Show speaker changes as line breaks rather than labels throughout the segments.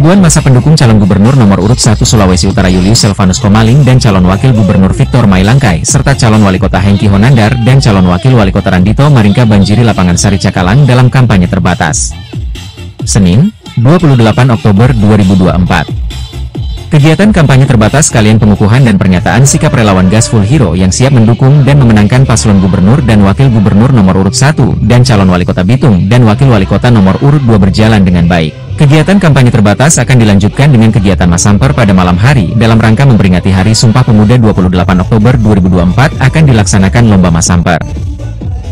Ribuan massa pendukung calon gubernur nomor urut 1 Sulawesi Utara Julius Selvanus Komaling dan calon wakil gubernur Victor Mailangkai serta calon wali kota Hengki Honandar dan calon wakil wali kota Randito Maringka banjiri lapangan Sari Cakalang dalam kampanye terbatas. Senin, 28 Oktober 2024. Kegiatan kampanye terbatas sekalian pengukuhan dan pernyataan sikap relawan Gas Full Hero yang siap mendukung dan memenangkan paslon gubernur dan wakil gubernur nomor urut 1 dan calon wali kota Bitung dan wakil wali kota nomor urut 2 berjalan dengan baik. Kegiatan kampanye terbatas akan dilanjutkan dengan kegiatan Masamper pada malam hari dalam rangka memperingati Hari Sumpah Pemuda 28 Oktober 2024 akan dilaksanakan lomba Masamper.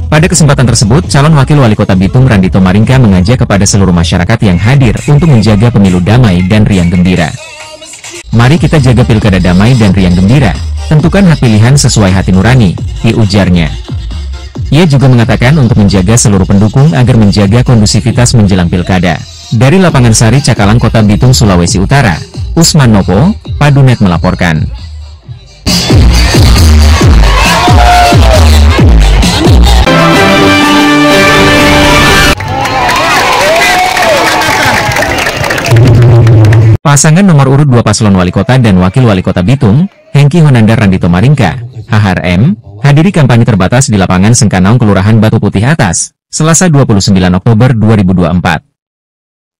Pada kesempatan tersebut, calon wakil wali kota Bitung Randito Maringka mengajak kepada seluruh masyarakat yang hadir untuk menjaga pemilu damai dan riang gembira. Mari kita jaga pilkada damai dan riang gembira, tentukan hak pilihan sesuai hati nurani, ujarnya. Ia juga mengatakan untuk menjaga seluruh pendukung agar menjaga kondusivitas menjelang pilkada. Dari lapangan Sari Cakalang Kota Bitung, Sulawesi Utara, Usman Nopo, Padunet melaporkan. Pasangan nomor urut 2 paslon wali kota dan wakil wali kota Bitung, Hengki Honandar Randito Maringka, HRM, hadiri kampanye terbatas di lapangan Sengkanaung Kelurahan Batu Putih Atas, Selasa 29 Oktober 2024.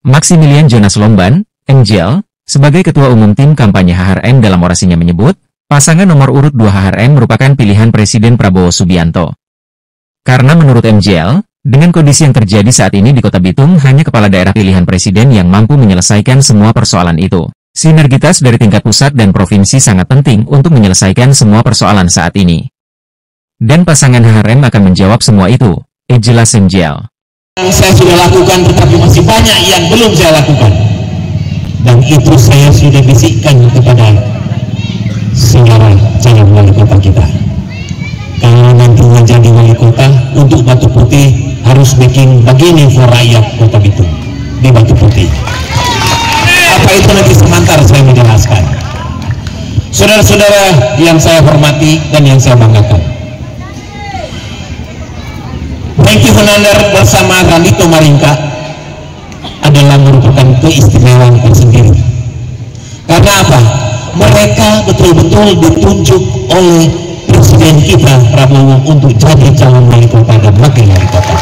Maximilian Jonas Lomban, MJL, sebagai ketua umum tim kampanye HRM dalam orasinya menyebut, pasangan nomor urut 2 HRM merupakan pilihan Presiden Prabowo Subianto. Karena menurut MJL, dengan kondisi yang terjadi saat ini di Kota Bitung hanya kepala daerah pilihan presiden yang mampu menyelesaikan semua persoalan itu. Sinergitas dari tingkat pusat dan provinsi sangat penting untuk menyelesaikan semua persoalan saat ini. Dan pasangan HRM akan menjawab semua itu, jelas MJL.
Yang saya sudah lakukan tetapi masih banyak yang belum saya lakukan. Dan itu saya sudah bisikkan kepada saudara calon wali kota kita. Kalau nanti menjadi wali kota untuk Batu Putih harus bikin begini for rakyat Kota Bitung di Batu Putih. Apa itu nanti sebentar saya menjelaskan. Saudara-saudara yang saya hormati dan yang saya banggakan, Hengki Honandar bersama Randito Maringka adalah merupakan keistimewaan tersendiri. Karena apa? Mereka betul-betul ditunjuk oleh Presiden kita Prabowo untuk jadi calon wali kota dan wakil wali kota.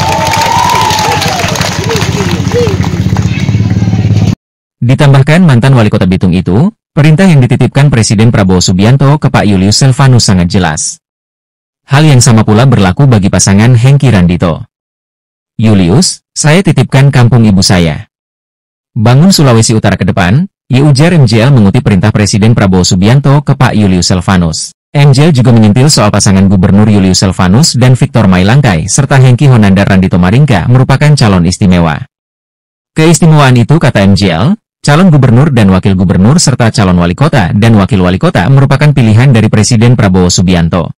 Ditambahkan mantan wali kota Bitung itu, perintah yang dititipkan Presiden Prabowo Subianto ke Pak Julius Selvanus sangat jelas. Hal yang sama pula berlaku bagi pasangan Hengki Randito. Julius, saya titipkan kampung ibu saya. Bangun Sulawesi Utara ke depan, ujar MJL mengutip perintah Presiden Prabowo Subianto ke Pak Julius Selvanus. MJL juga menyentil soal pasangan Gubernur Julius Selvanus dan Victor Mailangkai serta Hengki Honandar Randito Maringka merupakan calon istimewa. Keistimewaan itu, kata MJL, calon gubernur dan wakil gubernur serta calon wali kota dan wakil wali kota merupakan pilihan dari Presiden Prabowo Subianto.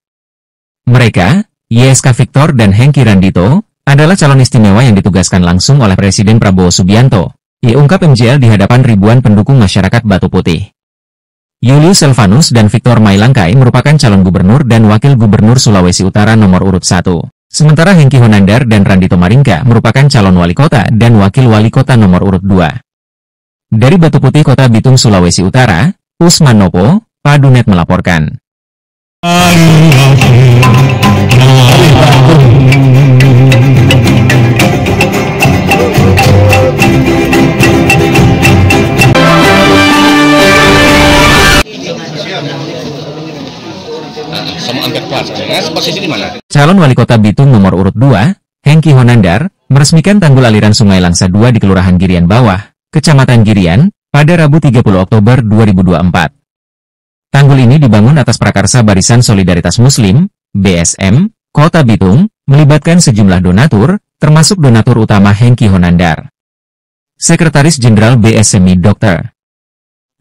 Mereka, YSK Victor dan Hengki Randito, adalah calon istimewa yang ditugaskan langsung oleh Presiden Prabowo Subianto, ungkap MJL di hadapan ribuan pendukung masyarakat Batu Putih. Julius Selvanus dan Victor Mailangkai merupakan calon gubernur dan wakil gubernur Sulawesi Utara nomor urut 1. Sementara Hengki Honandar dan Randito Maringka merupakan calon wali kota dan wakil wali kota nomor urut 2. Dari Batu Putih Kota Bitung, Sulawesi Utara, Usman Nopo, Padunet melaporkan.
Posisi di mana?
Calon wali kota Bitung nomor urut 2, Hengki Honandar, meresmikan tanggul aliran Sungai Langsa 2 di Kelurahan Girian Bawah, Kecamatan Girian, pada Rabu 30 Oktober 2024. Tanggul ini dibangun atas prakarsa Barisan Solidaritas Muslim, BSM, Kota Bitung, melibatkan sejumlah donatur, termasuk donatur utama Hengki Honandar. Sekretaris Jenderal BSMI Dr.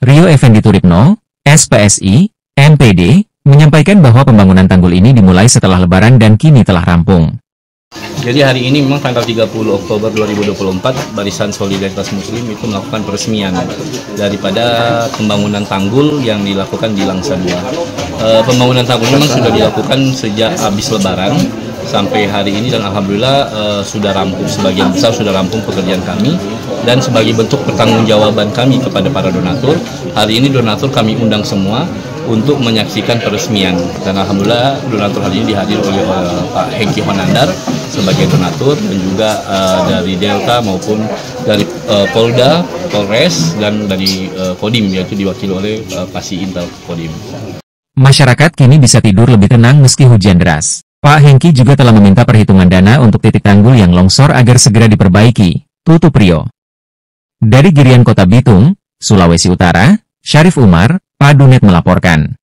Rio Effendi Turipno, SPSI, MPD, menyampaikan bahwa pembangunan tanggul ini dimulai setelah Lebaran dan kini telah rampung.
Jadi hari ini memang tanggal 30 Oktober 2024 Barisan Solidaritas Muslim itu melakukan peresmian daripada pembangunan tanggul yang dilakukan di Langsa 2. Pembangunan tanggul memang sudah dilakukan sejak habis Lebaran, sampai hari ini, dan alhamdulillah sudah rampung, sebagian besar sudah rampung pekerjaan kami. Dan sebagai bentuk pertanggungjawaban kami kepada para donatur, hari ini donatur kami undang semua untuk menyaksikan peresmian, dan alhamdulillah donatur hari ini dihadiri oleh Pak Hengki Honandar sebagai donatur, dan juga dari Delta maupun dari Polda, Polres, dan dari Kodim, yaitu diwakili oleh Kasih Intel Kodim.
Masyarakat kini bisa tidur lebih tenang meski hujan deras. Pak Hengki juga telah meminta perhitungan dana untuk titik tanggul yang longsor agar segera diperbaiki. Tutup Rio. Dari Girian Kota Bitung, Sulawesi Utara, Syarif Umar, Padunet melaporkan.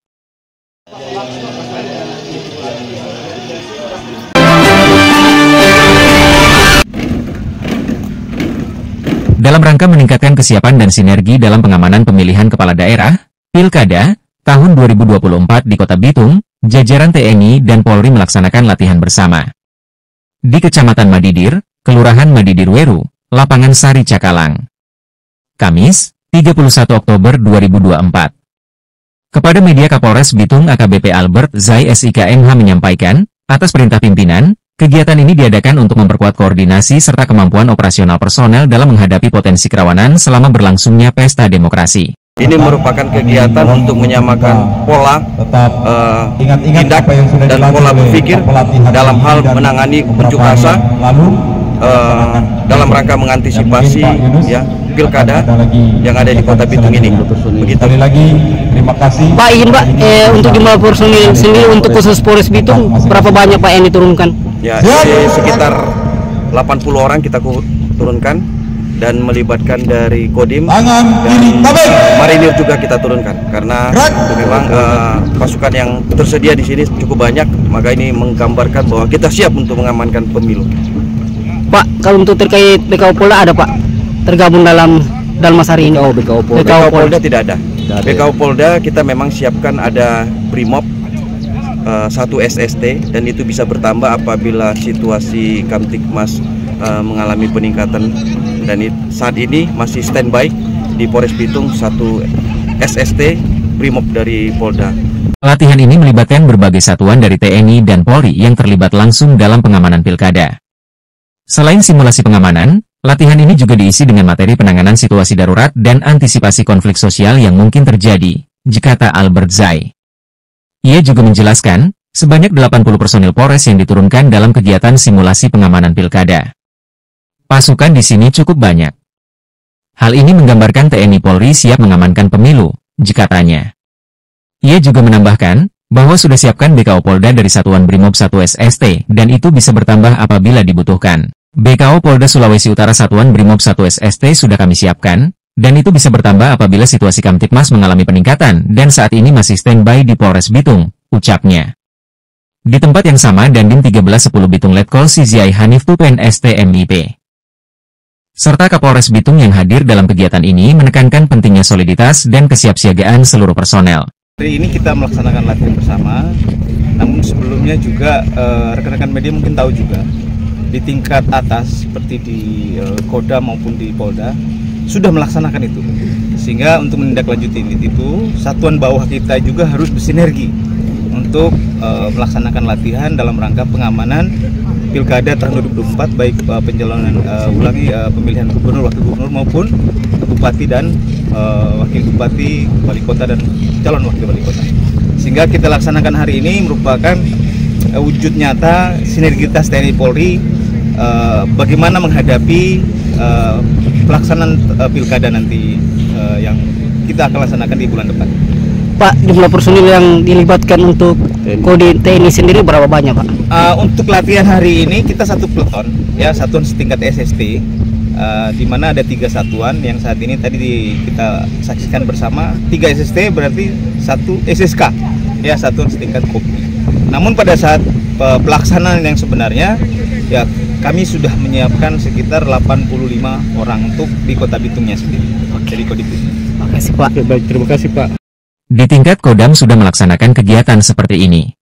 Dalam rangka meningkatkan kesiapan dan sinergi dalam pengamanan pemilihan kepala daerah, Pilkada, tahun 2024 di Kota Bitung, jajaran TNI dan Polri melaksanakan latihan bersama. Di Kecamatan Madidir, Kelurahan Madidir Weru, Lapangan Sari Cakalang. Kamis, 31 Oktober 2024. Kepada media Kapolres Bitung AKBP Albert Zai SIKMH menyampaikan, atas perintah pimpinan, kegiatan ini diadakan untuk memperkuat koordinasi serta kemampuan operasional personel dalam menghadapi potensi kerawanan selama berlangsungnya pesta demokrasi.
Ini merupakan kegiatan untuk menyamakan pola, tindak, dan pola berpikir dalam hal menangani unjuk rasa, dalam rangka mengantisipasi ya pilkada yang ada di Kota Bitung ini. Begitu.
Lagi terima kasih.
Pak, izin Pak, untuk jumlah personil sendiri untuk khusus Polres Bitung berapa banyak Pak yang diturunkan?
Ya, sekitar 80 orang kita turunkan, dan melibatkan dari Kodim dan Marinir juga kita turunkan, karena memang pasukan yang tersedia di sini cukup banyak, maka ini menggambarkan bahwa kita siap untuk mengamankan pemilu.
Pak, kalau untuk terkait BKO Polda ada Pak tergabung dalam Dalmas hari ini?
BKO Polda tidak ada. BKO Polda kita memang siapkan ada Brimob, 1 SST, dan itu bisa bertambah apabila situasi Kamtibmas mengalami peningkatan, dan saat ini masih standby di Polres Bitung 1 SST Brimob dari Polda.
Latihan ini melibatkan berbagai satuan dari TNI dan Polri yang terlibat langsung dalam pengamanan pilkada. Selain simulasi pengamanan, latihan ini juga diisi dengan materi penanganan situasi darurat dan antisipasi konflik sosial yang mungkin terjadi, kata Albert Zai. Ia juga menjelaskan, sebanyak 80 personil Polres yang diturunkan dalam kegiatan simulasi pengamanan pilkada. Pasukan di sini cukup banyak. Hal ini menggambarkan TNI Polri siap mengamankan pemilu, katanya. Ia juga menambahkan, bahwa sudah siapkan BKO Polda dari Satuan Brimob 1 SST, dan itu bisa bertambah apabila dibutuhkan. BKO Polda Sulawesi Utara Satuan Brimob 1 SST sudah kami siapkan, dan itu bisa bertambah apabila situasi Kamtibmas mengalami peningkatan, dan saat ini masih standby di Polres Bitung, ucapnya. Di tempat yang sama Dandim 1310 Bitung Letkol Siziai Hanif Tupen STMIP. Serta Kapolres Bitung yang hadir dalam kegiatan ini menekankan pentingnya soliditas dan kesiapsiagaan seluruh personel.
Hari ini kita melaksanakan latihan bersama, namun sebelumnya juga rekan-rekan media mungkin tahu juga, di tingkat atas seperti di Koda maupun di Polda sudah melaksanakan itu, sehingga untuk menindaklanjuti itu satuan bawah kita juga harus bersinergi untuk melaksanakan latihan dalam rangka pengamanan Pilkada tahun 2024, baik pencalonan pemilihan gubernur, wakil gubernur maupun bupati dan wakil bupati, wali kota dan calon wakil wali kota. Sehingga kita laksanakan hari ini merupakan wujud nyata sinergitas TNI Polri bagaimana menghadapi pelaksanaan pilkada nanti yang kita akan laksanakan di bulan depan.
Pak, jumlah personil yang dilibatkan untuk kode TNI sendiri berapa banyak Pak?
Untuk latihan hari ini kita satu peleton, ya, satuan setingkat SST, di mana ada 3 satuan yang saat ini tadi kita saksikan bersama. 3 SST berarti 1 SSK, ya, satuan setingkat Kopi. Namun pada saat pelaksanaan yang sebenarnya, ya, kami sudah menyiapkan sekitar 85 orang untuk di Kota Bitungnya sendiri. Jadi Kodim.
Terima kasih Pak.
Oke, baik, terima kasih Pak.
Di tingkat Kodam sudah melaksanakan kegiatan seperti ini.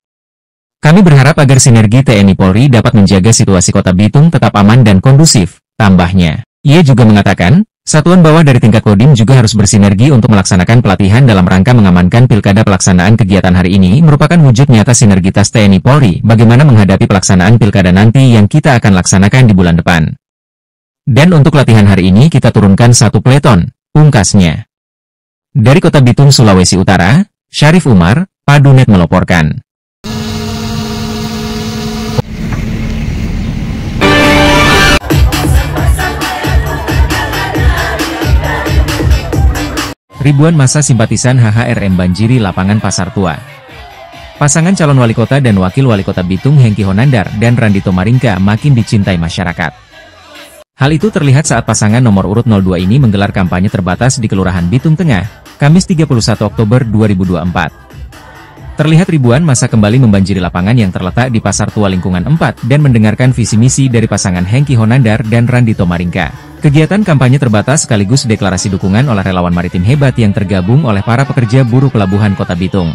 Kami berharap agar sinergi TNI Polri dapat menjaga situasi Kota Bitung tetap aman dan kondusif, tambahnya. Ia juga mengatakan, Satuan bawah dari tingkat Kodim juga harus bersinergi untuk melaksanakan pelatihan dalam rangka mengamankan pilkada. Pelaksanaan kegiatan hari ini merupakan wujud nyata sinergitas TNI Polri bagaimana menghadapi pelaksanaan pilkada nanti yang kita akan laksanakan di bulan depan. Dan untuk latihan hari ini kita turunkan 1 peleton, pungkasnya. Dari Kota Bitung, Sulawesi Utara, Syarif Umar, Padunet melaporkan. Ribuan massa simpatisan HHRM banjiri lapangan Pasar Tua. Pasangan calon wali kota dan wakil wali kota Bitung Hengki Honandar dan Randito Maringka makin dicintai masyarakat. Hal itu terlihat saat pasangan nomor urut 02 ini menggelar kampanye terbatas di Kelurahan Bitung Tengah, Kamis 31 Oktober 2024. Terlihat ribuan massa kembali membanjiri lapangan yang terletak di Pasar Tua Lingkungan 4 dan mendengarkan visi misi dari pasangan Hengki Honandar dan Randito Maringka. Kegiatan kampanye terbatas sekaligus deklarasi dukungan oleh relawan maritim hebat yang tergabung oleh para pekerja buruh pelabuhan Kota Bitung.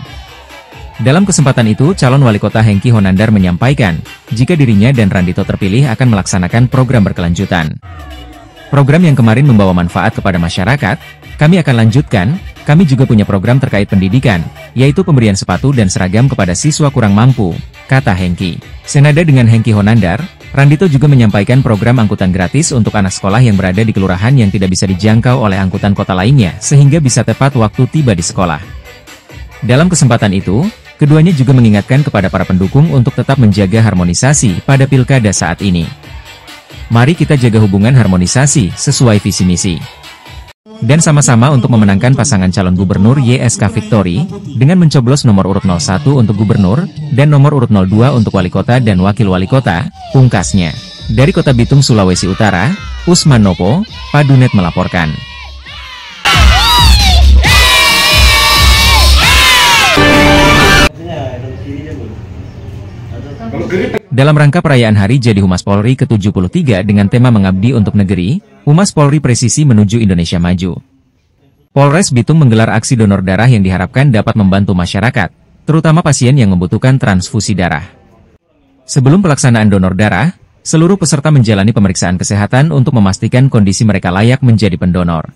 Dalam kesempatan itu, calon wali kota Hengki Honandar menyampaikan, jika dirinya dan Randito terpilih akan melaksanakan program berkelanjutan. Program yang kemarin membawa manfaat kepada masyarakat, kami akan lanjutkan. Kami juga punya program terkait pendidikan, yaitu pemberian sepatu dan seragam kepada siswa kurang mampu, kata Hengki. Senada dengan Hengki Honandar, Randito juga menyampaikan program angkutan gratis untuk anak sekolah yang berada di kelurahan yang tidak bisa dijangkau oleh angkutan kota lainnya, sehingga bisa tepat waktu tiba di sekolah. Dalam kesempatan itu, keduanya juga mengingatkan kepada para pendukung untuk tetap menjaga harmonisasi pada pilkada saat ini. Mari kita jaga hubungan harmonisasi sesuai visi misi. Dan sama-sama untuk memenangkan pasangan calon gubernur YSK Victory, dengan mencoblos nomor urut 01 untuk gubernur, dan nomor urut 02 untuk wali kota dan wakil wali kota, pungkasnya. Dari Kota Bitung, Sulawesi Utara, Usman Nopo, Padunet melaporkan. Dalam rangka perayaan Hari Jadi Humas Polri ke-73 dengan tema Mengabdi untuk Negeri, Humas Polri Presisi Menuju Indonesia Maju. Polres Bitung menggelar aksi donor darah yang diharapkan dapat membantu masyarakat, terutama pasien yang membutuhkan transfusi darah. Sebelum pelaksanaan donor darah, seluruh peserta menjalani pemeriksaan kesehatan untuk memastikan kondisi mereka layak menjadi pendonor.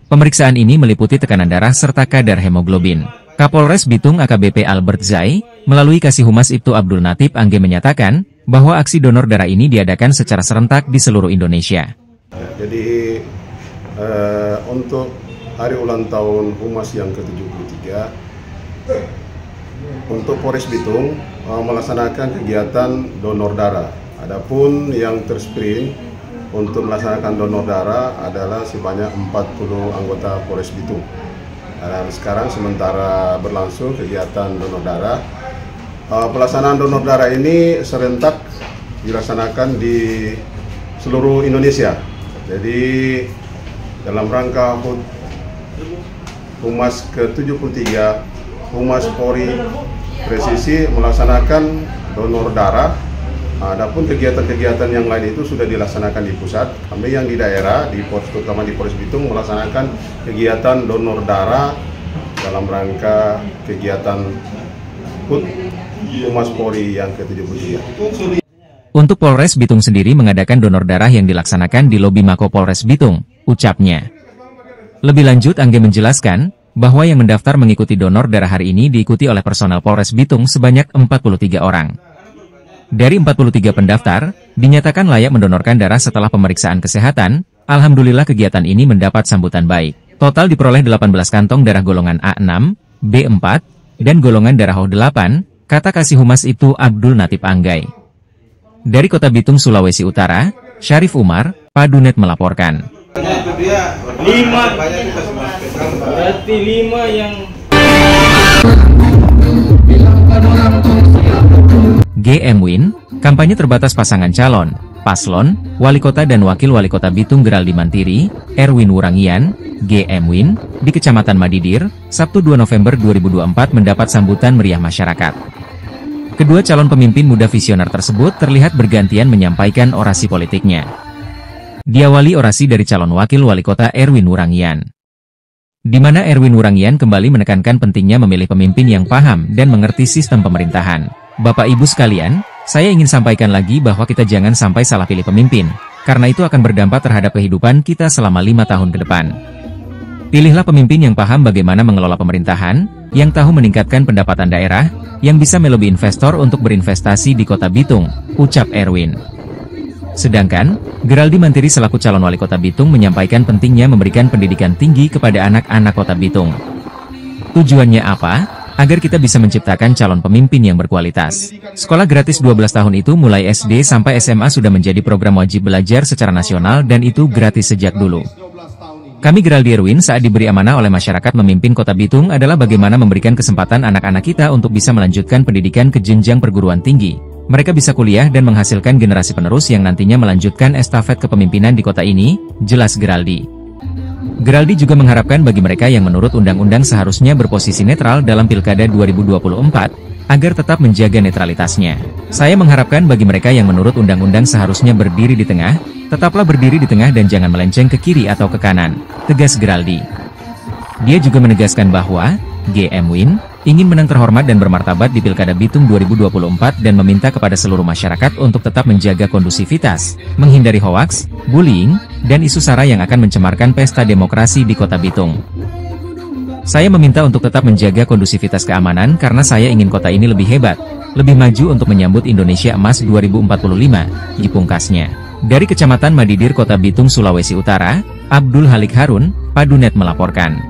Pemeriksaan ini meliputi tekanan darah serta kadar hemoglobin. Kapolres Bitung AKBP Albert Zai, melalui Kasih Humas Ibtu Abdul Natib Angge menyatakan, bahwa aksi donor darah ini diadakan secara serentak di seluruh Indonesia.
Jadi untuk hari ulang tahun Humas yang ke-73, untuk Polres Bitung melaksanakan kegiatan donor darah. Adapun yang terscreen untuk melaksanakan donor darah adalah sebanyak 40 anggota Polres Bitung. Dan sekarang sementara berlangsung kegiatan donor darah. Pelaksanaan donor darah ini serentak dilaksanakan di seluruh Indonesia. Jadi dalam rangka HUT Humas ke-73, Humas Polri Presisi melaksanakan donor darah. Adapun kegiatan-kegiatan yang lain itu sudah dilaksanakan di pusat. Kami yang di daerah, terutama di Polres Bitung, melaksanakan kegiatan donor darah dalam rangka kegiatan HUT Humas Polri yang ke-73.
Untuk Polres Bitung sendiri mengadakan donor darah yang dilaksanakan di lobi Mako Polres Bitung, ucapnya. Lebih lanjut, Angge menjelaskan bahwa yang mendaftar mengikuti donor darah hari ini diikuti oleh personel Polres Bitung sebanyak 43 orang. Dari 43 pendaftar, dinyatakan layak mendonorkan darah setelah pemeriksaan kesehatan. Alhamdulillah kegiatan ini mendapat sambutan baik. Total diperoleh 18 kantong darah golongan A6, B4, dan golongan darah O8, kata Kasih Humas Ibtu Abdul Natib Anggai. Dari Kota Bitung, Sulawesi Utara, Syarif Umar, Padunet melaporkan.
Berarti 5 yang
GM Win, kampanye terbatas pasangan calon, paslon, wali kota dan wakil wali kota Bitung Geraldi Mantiri, Erwin Wurangian, GM Win, di Kecamatan Madidir, Sabtu 2 November 2024 mendapat sambutan meriah masyarakat. Kedua calon pemimpin muda visioner tersebut terlihat bergantian menyampaikan orasi politiknya. Diawali orasi dari calon wakil wali kota Erwin Wurangian, di mana Erwin Wurangian kembali menekankan pentingnya memilih pemimpin yang paham dan mengerti sistem pemerintahan. Bapak Ibu sekalian, saya ingin sampaikan lagi bahwa kita jangan sampai salah pilih pemimpin. karena itu akan berdampak terhadap kehidupan kita selama 5 tahun ke depan. Pilihlah pemimpin yang paham bagaimana mengelola pemerintahan, yang tahu meningkatkan pendapatan daerah, yang bisa melobi investor untuk berinvestasi di Kota Bitung, ucap Erwin. Sedangkan, Geraldi Mantiri selaku calon wali Kota Bitung menyampaikan pentingnya memberikan pendidikan tinggi kepada anak-anak Kota Bitung. Tujuannya apa? Agar kita bisa menciptakan calon pemimpin yang berkualitas. Sekolah gratis 12 tahun itu mulai SD sampai SMA sudah menjadi program wajib belajar secara nasional dan itu gratis sejak dulu. Kami Geraldi Erwin saat diberi amanah oleh masyarakat memimpin Kota Bitung adalah bagaimana memberikan kesempatan anak-anak kita untuk bisa melanjutkan pendidikan ke jenjang perguruan tinggi. Mereka bisa kuliah dan menghasilkan generasi penerus yang nantinya melanjutkan estafet kepemimpinan di kota ini, jelas Geraldi. Geraldi juga mengharapkan bagi mereka yang menurut undang-undang seharusnya berposisi netral dalam Pilkada 2024, agar tetap menjaga netralitasnya. Saya mengharapkan bagi mereka yang menurut undang-undang seharusnya berdiri di tengah, tetaplah berdiri di tengah dan jangan melenceng ke kiri atau ke kanan, tegas Geraldi. Dia juga menegaskan bahwa, GM Win, ingin menang terhormat dan bermartabat di Pilkada Bitung 2024 dan meminta kepada seluruh masyarakat untuk tetap menjaga kondusivitas, menghindari hoaks, bullying, dan isu sara yang akan mencemarkan pesta demokrasi di Kota Bitung. Saya meminta untuk tetap menjaga kondusivitas keamanan karena saya ingin kota ini lebih hebat, lebih maju untuk menyambut Indonesia Emas 2045, dipungkasnya. Dari Kecamatan Madidir Kota Bitung, Sulawesi Utara, Abdul Halik Harun, Padunet melaporkan.